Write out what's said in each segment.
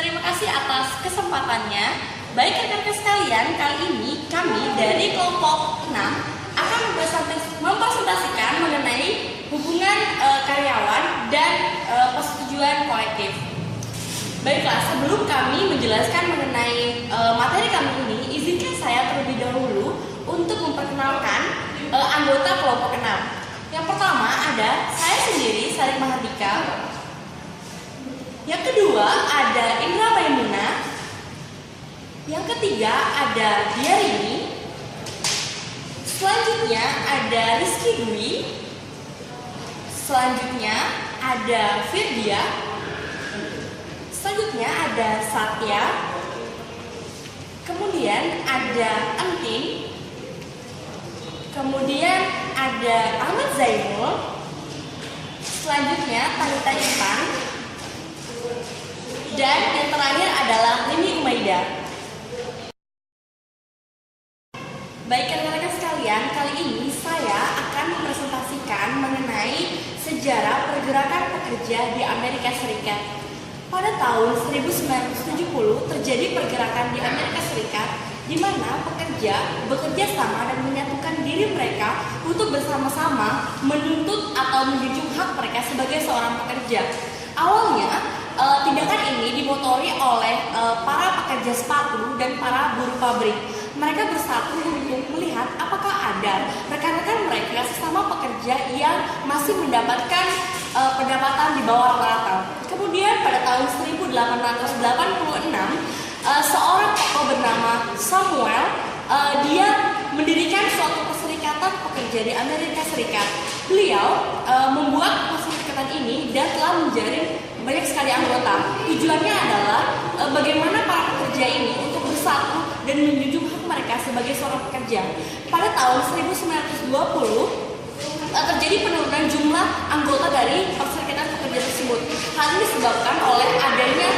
Terima kasih atas kesempatannya. Baik rekan-rekan sekalian, kali ini kami dari kelompok 6 akan mempresentasikan mengenai hubungan karyawan dan persetujuan kolektif. Baiklah, sebelum kami menjelaskan mengenai materi kami ini, izinkan saya terlebih dahulu untuk memperkenalkan anggota kelompok 6. Yang pertama ada saya sendiri, Sarik Mahardika. Yang kedua ada Indra Maimuna. Yang ketiga ada Diarini. Selanjutnya ada Rizky Dwi. Selanjutnya ada Firdia. Selanjutnya ada Satya. Kemudian ada Entin. Kemudian ada Ahmad Zainul. Selanjutnya Tanita Intan. Dan yang terakhir adalah Lini Umaida. Baik rekan-rekan sekalian, kali ini saya akan mempresentasikan mengenai sejarah pergerakan pekerja di Amerika Serikat. Pada tahun 1970 terjadi pergerakan di Amerika Serikat di mana pekerja bekerja sama dan menyatukan diri mereka untuk bersama-sama menuntut atau menjunjung hak mereka sebagai seorang pekerja. Awalnya tindakan ini dimotori oleh para pekerja sepatu dan para buruh pabrik. Mereka bersatu untuk melihat apakah ada rekan-rekan mereka sesama pekerja yang masih mendapatkan pendapatan di bawah rata. Kemudian pada tahun 1886, seorang tokoh bernama Samuel, dia mendirikan suatu perserikatan pekerja di Amerika Serikat. Beliau membuat perserikatan ini dan telah menjaring banyak sekali anggota. Tujuannya adalah bagaimana para pekerja ini untuk bersatu dan menjunjung hak mereka sebagai seorang pekerja. Pada tahun 1920 terjadi penurunan jumlah anggota dari perserikatan pekerja tersebut. Hal ini disebabkan oleh adanya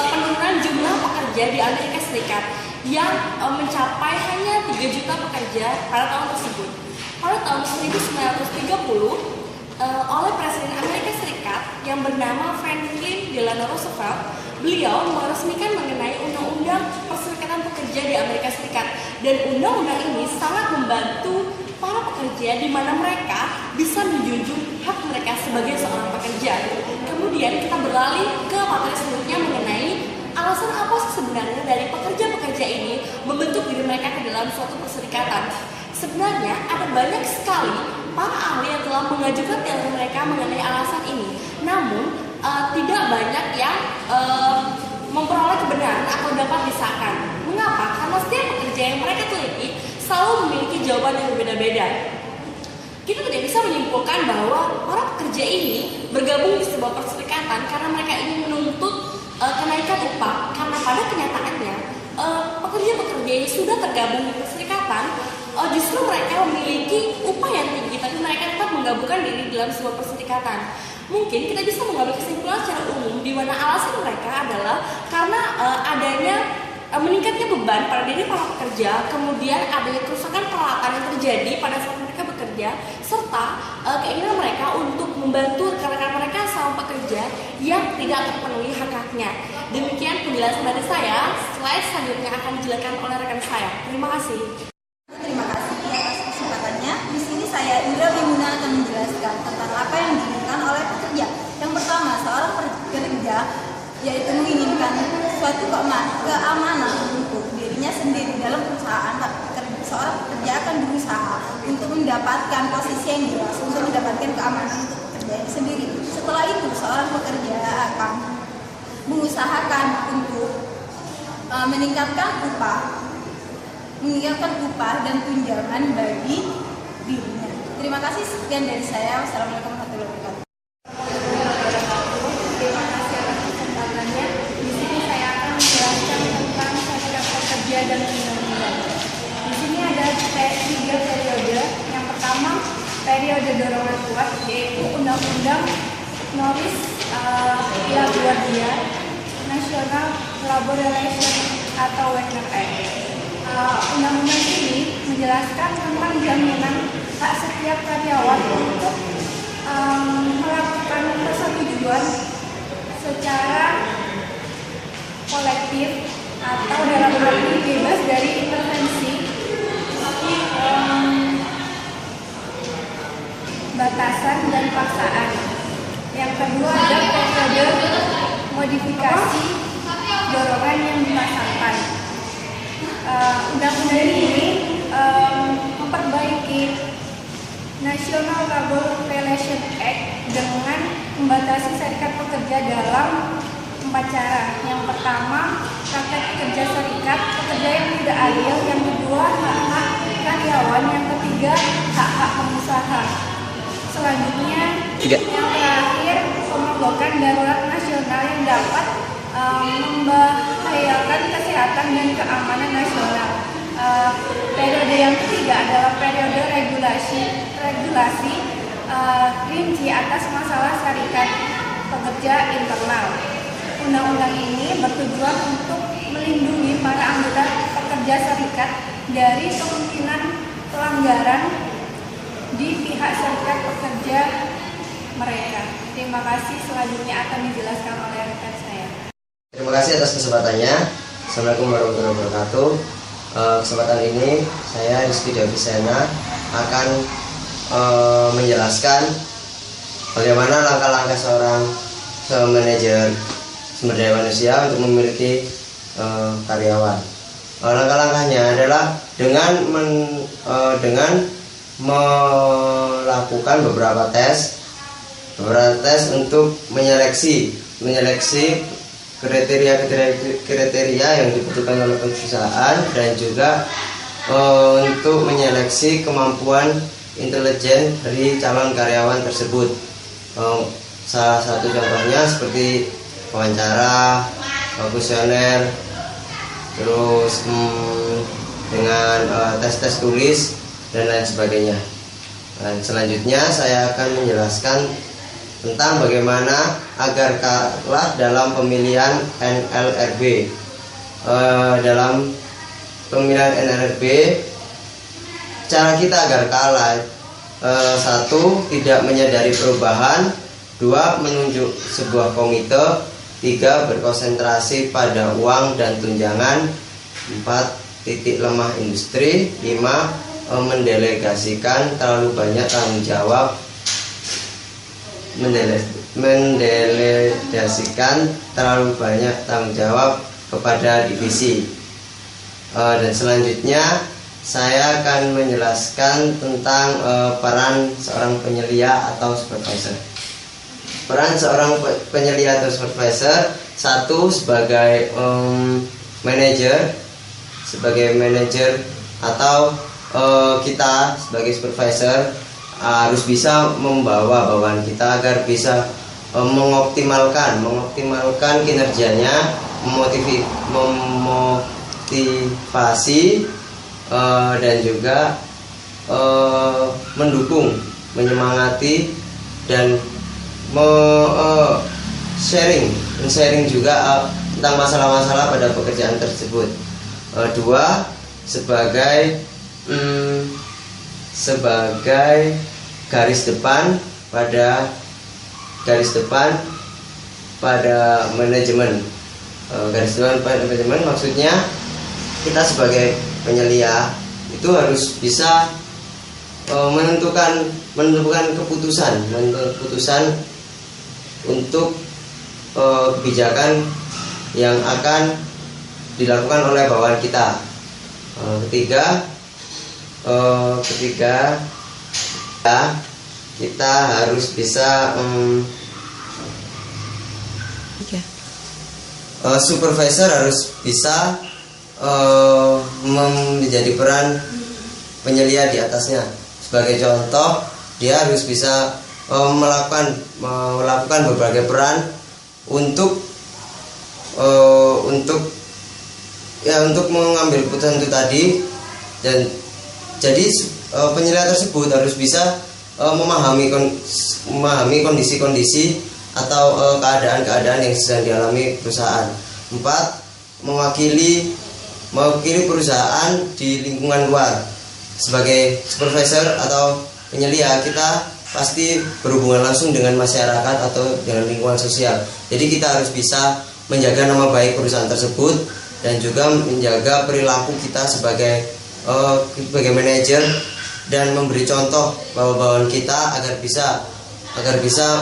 penurunan jumlah pekerja di Amerika Serikat yang mencapai hanya 3 juta pekerja pada tahun tersebut. Pada tahun 1930 oleh Presiden Amerika Serikat yang bernama Franklin Delano Roosevelt, beliau meresmikan mengenai Undang-Undang Perserikatan Pekerja di Amerika Serikat. Dan undang-undang ini sangat membantu para pekerja di mana mereka bisa menjunjung hak mereka sebagai seorang pekerja. Kemudian kita beralih ke materi selanjutnya mengenai alasan apa sebenarnya dari pekerja-pekerja ini membentuk diri mereka ke dalam suatu perserikatan. Sebenarnya ada banyak sekali para ahli yang telah mengajukan teori mereka mengenai alasan ini. Namun tidak banyak yang memperoleh kebenaran atau dapat disahkan. Mengapa? Karena setiap pekerja yang mereka teliti selalu memiliki jawaban yang berbeda-beda. Kita tidak bisa menyimpulkan bahwa para pekerja ini bergabung di sebuah perserikatan karena mereka ingin menuntut kenaikan upah. Karena pada kenyataannya pekerja-pekerja yang sudah tergabung di perserikatan justru mereka memiliki upah yang tinggi, tapi mereka tetap menggabungkan diri dalam sebuah perserikatan. Mungkin kita bisa mengambil kesimpulan secara umum di mana alasan mereka adalah karena adanya meningkatnya beban pada diri para pekerja, kemudian adanya kerusakan peralatan yang terjadi pada saat mereka bekerja, serta keinginan mereka untuk membantu rekan-rekan mereka sama pekerja yang tidak terpenuhi hak-haknya. Demikian penjelasan dari saya. Slide selanjutnya akan dijelaskan oleh rekan saya. Terima kasih. Terima kasih atas kesempatannya. Di sini saya Indra Maimuna akan menjelaskan tentang apa yang diinginkan oleh pekerja. Yang pertama, seorang pekerja yaitu menginginkan suatu keamanan untuk dirinya sendiri dalam perusahaan. Seorang pekerja akan berusaha untuk mendapatkan posisi yang jelas, untuk mendapatkan keamanan untuk pekerja sendiri. Setelah itu, seorang pekerja akan mengusahakan untuk meningkatkan upah dan tunjangan bagi dirinya. Terima kasih, sekian dari saya. Wassalamualaikum warahmatullahi wabarakatuh. Terima kasih atas kesempatannya. Di sini saya akan menjelaskan tentang serikat pekerja dan undang-undang. Di sini ada 3 periode. Yang pertama, periode dorongan kuat, yaitu Undang-Undang Norris LaGuardia National Labor Relations atau Wagner Act. Undang-undang ini menjelaskan tentang jaminan hak setiap karyawan untuk melakukan persetujuan secara kolektif atau dalam arti bebas dari intervensi, batasan dan paksaan. Yang kedua ada periode modifikasi dorongan yang dipasangkan. Undang-undang ini memperbaiki National Labor Relations Act dengan membatasi serikat pekerja dalam 4 cara. Yang pertama, praktek kerja serikat, pekerja yang tidak adil. Yang kedua, hak-hak karyawan. Yang ketiga, hak-hak pengusaha. Selanjutnya, yang terakhir, pemogokan darurat nasional yang dapat membahayakan kesehatan dan keamanan nasional. Periode yang ketiga adalah periode regulasi rinci atas masalah serikat pekerja internal. Undang-undang ini bertujuan untuk melindungi para anggota pekerja serikat dari kemungkinan pelanggaran di pihak serikat pekerja mereka. Terima kasih. Selanjutnya akan dijelaskan oleh rekan saya. Terima kasih atas kesempatannya. Assalamualaikum warahmatullahi wabarakatuh. Kesempatan ini saya Rizky Davisena akan menjelaskan bagaimana langkah-langkah seorang manajer sumber daya manusia untuk memiliki karyawan. Langkah-langkahnya adalah dengan melakukan beberapa tes untuk menyeleksi kriteria yang dibutuhkan oleh perusahaan, dan juga untuk menyeleksi kemampuan intelijen dari calon karyawan tersebut. Salah satu contohnya seperti wawancara, kuesioner, terus dengan tes-tes tulis dan lain sebagainya. Dan selanjutnya saya akan menjelaskan tentang bagaimana agar kalah dalam pemilihan NLRB. Dalam pemilihan NLRB, cara kita agar kalah: 1. Tidak menyadari perubahan. 2. Menunjuk sebuah komite. 3. Berkonsentrasi pada uang dan tunjangan. 4. Titik lemah industri. 5. Mendelegasikan terlalu banyak tanggung jawab. Mendelegasikan terlalu banyak tanggung jawab kepada divisi. Dan selanjutnya saya akan menjelaskan tentang peran seorang penyelia atau supervisor. Peran seorang penyelia atau supervisor: 1. Sebagai manajer, atau kita sebagai supervisor harus bisa membawa bawahan kita agar bisa mengoptimalkan kinerjanya, memotivasi dan juga mendukung, menyemangati, dan sharing juga tentang masalah-masalah pada pekerjaan tersebut. 2. Sebagai garis depan pada manajemen. Garis depan pada manajemen maksudnya kita sebagai penyelia itu harus bisa menentukan keputusan untuk kebijakan yang akan dilakukan oleh bawahan kita. Ketiga, kita harus bisa supervisor harus bisa menjadi peran penyelia di atasnya. Sebagai contoh, dia harus bisa melakukan berbagai peran untuk mengambil keputusan itu tadi. Dan jadi penyelia tersebut harus bisa memahami kondisi-kondisi atau keadaan-keadaan yang sedang dialami perusahaan. 4. Mewakili perusahaan di lingkungan luar. Sebagai supervisor atau penyelia, kita pasti berhubungan langsung dengan masyarakat atau dengan lingkungan sosial. Jadi kita harus bisa menjaga nama baik perusahaan tersebut dan juga menjaga perilaku kita sebagai manajer dan memberi contoh bawahan kita agar bisa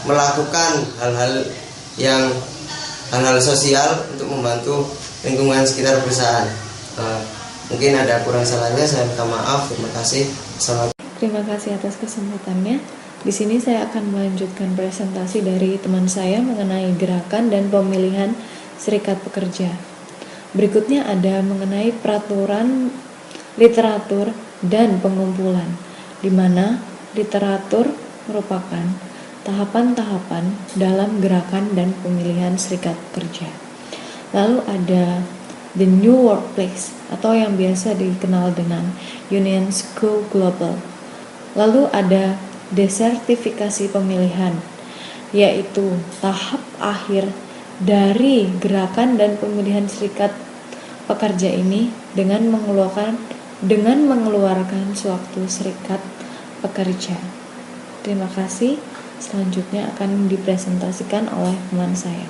melakukan hal-hal sosial untuk membantu lingkungan sekitar perusahaan. Mungkin ada kurang salahnya, saya minta maaf. Terima kasih. Terima kasih atas kesempatannya. Di sini saya akan melanjutkan presentasi dari teman saya mengenai gerakan dan pemilihan serikat pekerja. Berikutnya ada mengenai peraturan, literatur, dan pengumpulan, di mana literatur merupakan tahapan-tahapan dalam gerakan dan pemilihan serikat pekerja. Lalu ada The New Workplace atau yang biasa dikenal dengan Unions Go Global. Lalu ada desertifikasi pemilihan, yaitu tahap akhir dari gerakan dan pemilihan serikat pekerja ini dengan mengeluarkan suatu serikat pekerja. Terima kasih. Selanjutnya akan dipresentasikan oleh teman saya.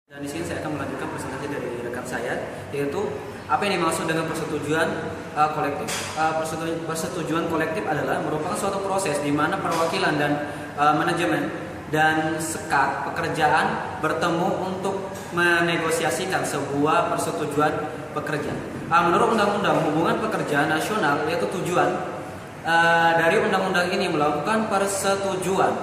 Dan di sini saya akan melanjutkan presentasi dari rekan saya, yaitu apa yang dimaksud dengan persetujuan kolektif. Persetujuan kolektif adalah merupakan suatu proses di mana perwakilan dan manajemen dan sekat pekerjaan bertemu untuk menegosiasikan sebuah persetujuan pekerja. Menurut Undang-Undang Hubungan Pekerja Nasional, yaitu tujuan dari undang-undang ini melakukan persetujuan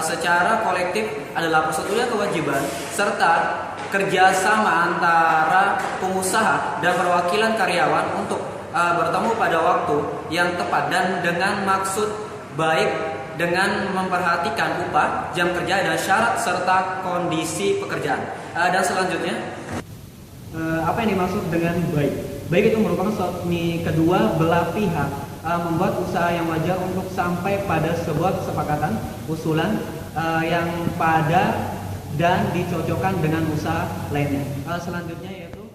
secara kolektif adalah persetujuan kewajiban serta kerjasama antara pengusaha dan perwakilan karyawan untuk bertemu pada waktu yang tepat dan dengan maksud baik dengan memperhatikan upah, jam kerja dan syarat serta kondisi pekerjaan. Dan selanjutnya, apa yang dimaksud dengan baik? Baik itu merupakan kedua belah pihak membuat usaha yang wajar untuk sampai pada sebuah kesepakatan usulan yang pada dan dicocokkan dengan usaha lainnya. Selanjutnya yaitu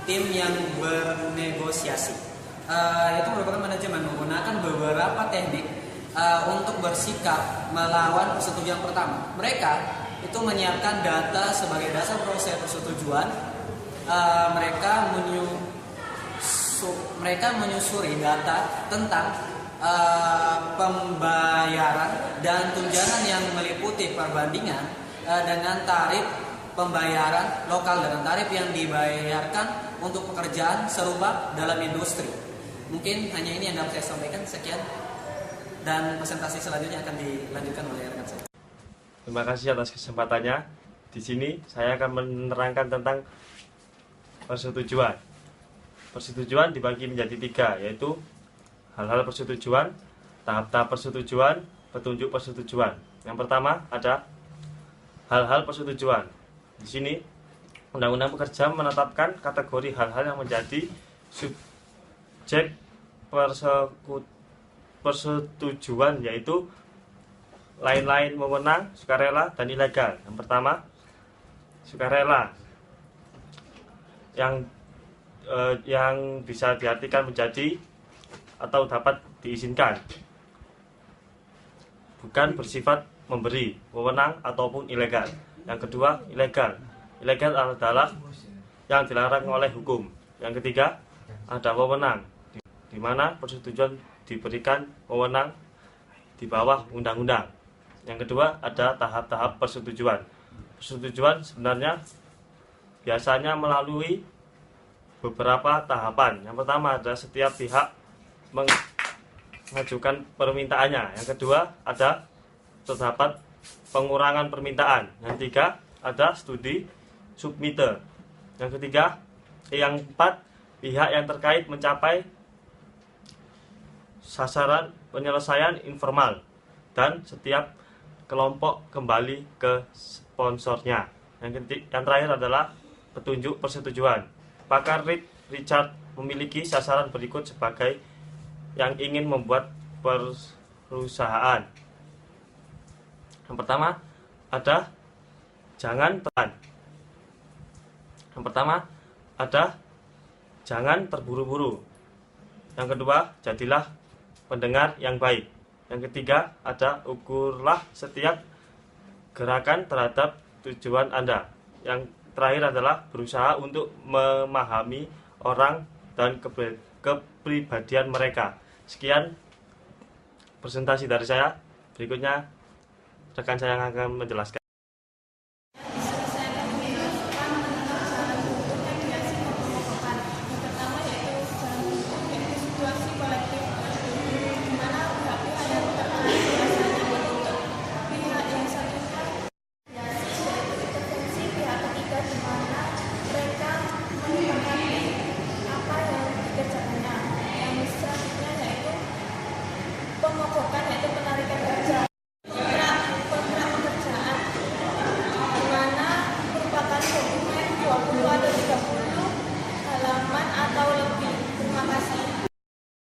tim yang bernegosiasi. Itu merupakan manajemen menggunakan beberapa teknik untuk bersikap melawan persetujuan pertama. Mereka itu menyiapkan data sebagai dasar proses persetujuan. Mereka menyusuri data tentang pembayaran dan tunjangan yang meliputi perbandingan dengan tarif pembayaran lokal dengan tarif yang dibayarkan untuk pekerjaan serupa dalam industri. Mungkin hanya ini yang dapat saya sampaikan. Sekian, dan presentasi selanjutnya akan dilanjutkan oleh rekan saya. Terima kasih atas kesempatannya. Di sini saya akan menerangkan tentang persetujuan. Persetujuan dibagi menjadi 3, yaitu hal-hal persetujuan, tahap-tahap persetujuan, petunjuk persetujuan. Yang pertama ada hal-hal persetujuan. Di sini Undang-Undang Pekerja menetapkan kategori hal-hal yang menjadi subjek persetujuan, yaitu lain-lain, wewenang, sukarela, dan ilegal. Yang pertama, sukarela, yang bisa diartikan menjadi atau dapat diizinkan, bukan bersifat memberi, wewenang ataupun ilegal. Yang kedua, ilegal. Ilegal adalah yang dilarang oleh hukum. Yang ketiga, ada wewenang, di mana persetujuan diberikan wewenang di bawah undang-undang. Yang kedua, ada tahap-tahap persetujuan. Persetujuan sebenarnya biasanya melalui beberapa tahapan. Yang pertama adalah setiap pihak mengajukan permintaannya. Yang kedua ada terdapat pengurangan permintaan. Yang ketiga ada studi submitter. Yang keempat pihak yang terkait mencapai sasaran penyelesaian informal, dan setiap kelompok kembali ke sponsornya. Yang terakhir adalah petunjuk persetujuan. Pakar Richard memiliki sasaran berikut sebagai yang ingin membuat perusahaan. Yang pertama ada jangan terburu-buru. Yang kedua, jadilah pendengar yang baik. Yang ketiga, ada ukurlah setiap gerakan terhadap tujuan Anda. Yang terakhir adalah berusaha untuk memahami orang dan kepribadian mereka. Sekian presentasi dari saya. Berikutnya rekan saya yang akan menjelaskan. Pemogokan yaitu penarikan kerja, kontrak pekerjaan, di mana merupakan dokumen 20 atau 30 halaman atau lebih. Terima kasih.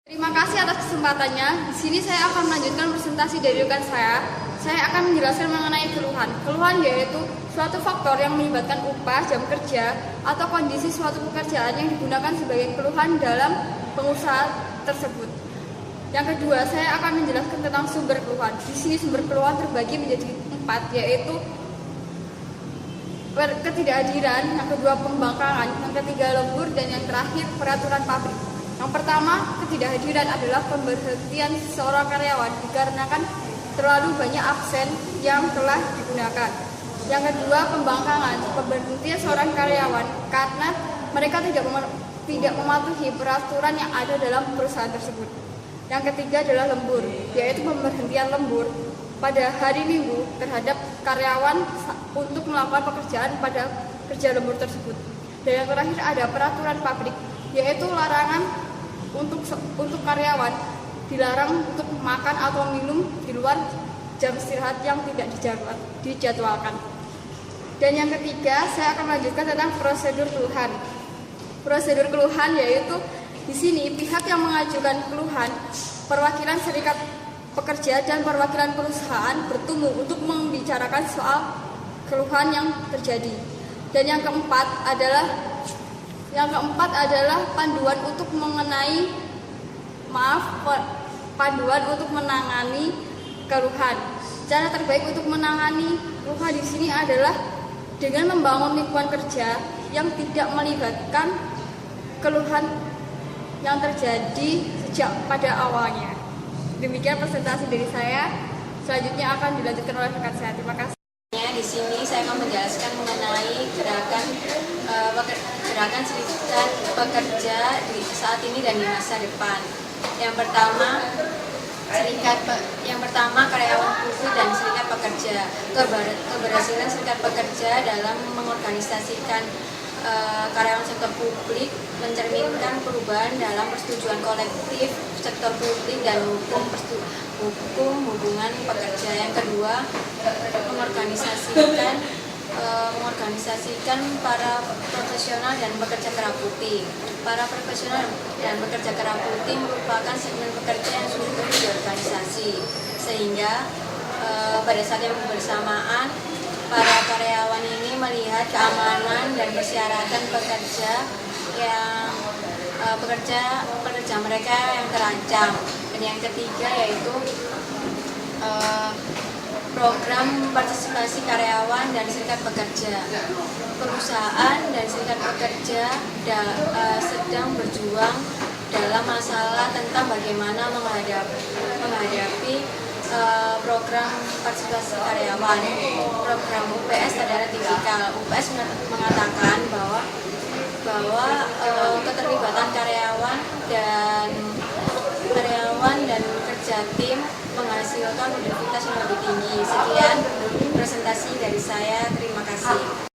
Terima kasih atas kesempatannya. Di sini saya akan melanjutkan presentasi dari rekan saya. Saya akan menjelaskan mengenai keluhan. Keluhan yaitu suatu faktor yang menyebabkan upah, jam kerja, atau kondisi suatu pekerjaan yang digunakan sebagai keluhan dalam pengusaha tersebut. Yang kedua, saya akan menjelaskan tentang sumber keluhan. Di sini sumber keluhan terbagi menjadi 4, yaitu ketidakhadiran, yang kedua pembangkangan, yang ketiga lembur, dan yang terakhir peraturan pabrik. Yang pertama, ketidakhadiran adalah pemberhentian seorang karyawan dikarenakan terlalu banyak absen yang telah digunakan. Yang kedua, pembangkangan, pemberhentian seorang karyawan karena mereka tidak mematuhi peraturan yang ada dalam perusahaan tersebut. Yang ketiga adalah lembur, yaitu pemberhentian lembur pada hari Minggu terhadap karyawan untuk melakukan pekerjaan pada kerja lembur tersebut. Dan yang terakhir ada peraturan pabrik, yaitu larangan untuk karyawan dilarang untuk makan atau minum di luar jam istirahat yang tidak dijadwalkan. Dan yang ketiga, saya akan melanjutkan tentang prosedur keluhan. Prosedur keluhan yaitu di sini pihak yang mengajukan keluhan, perwakilan serikat pekerja dan perwakilan perusahaan bertemu untuk membicarakan soal keluhan yang terjadi. Dan yang keempat adalah panduan untuk menangani keluhan. Cara terbaik untuk menangani keluhan di sini adalah dengan membangun lingkungan kerja yang tidak melibatkan keluhan yang terjadi sejak pada awalnya. Demikian presentasi dari saya. Selanjutnya akan dilanjutkan oleh rekan saya. Terima kasih. Di sini saya akan menjelaskan mengenai gerakan serikat pekerja di saat ini dan di masa depan. Yang pertama karyawan buruh dan serikat pekerja. Keberhasilan serikat pekerja dalam mengorganisasikan karyawan sektor publik mencerminkan perubahan dalam persetujuan kolektif sektor publik dan hukum hubungan pekerja. Yang kedua, mengorganisasikan para profesional dan pekerja kerah putih. Para profesional dan pekerja kerah putih merupakan segmen pekerja yang sulit diorganisasi, sehingga pada saat yang bersamaan para karyawan ini melihat keamanan dan persyaratan pekerja mereka yang terancam. Dan yang ketiga yaitu program partisipasi karyawan dan serikat pekerja. Perusahaan dan serikat pekerja sedang berjuang dalam masalah tentang bagaimana menghadapi program partisipasi karyawan. Program UPS adalah tipikal. UPS mengatakan bahwa keterlibatan karyawan dan kerja tim menghasilkan produktivitas yang lebih tinggi. Sekian presentasi dari saya. Terima kasih.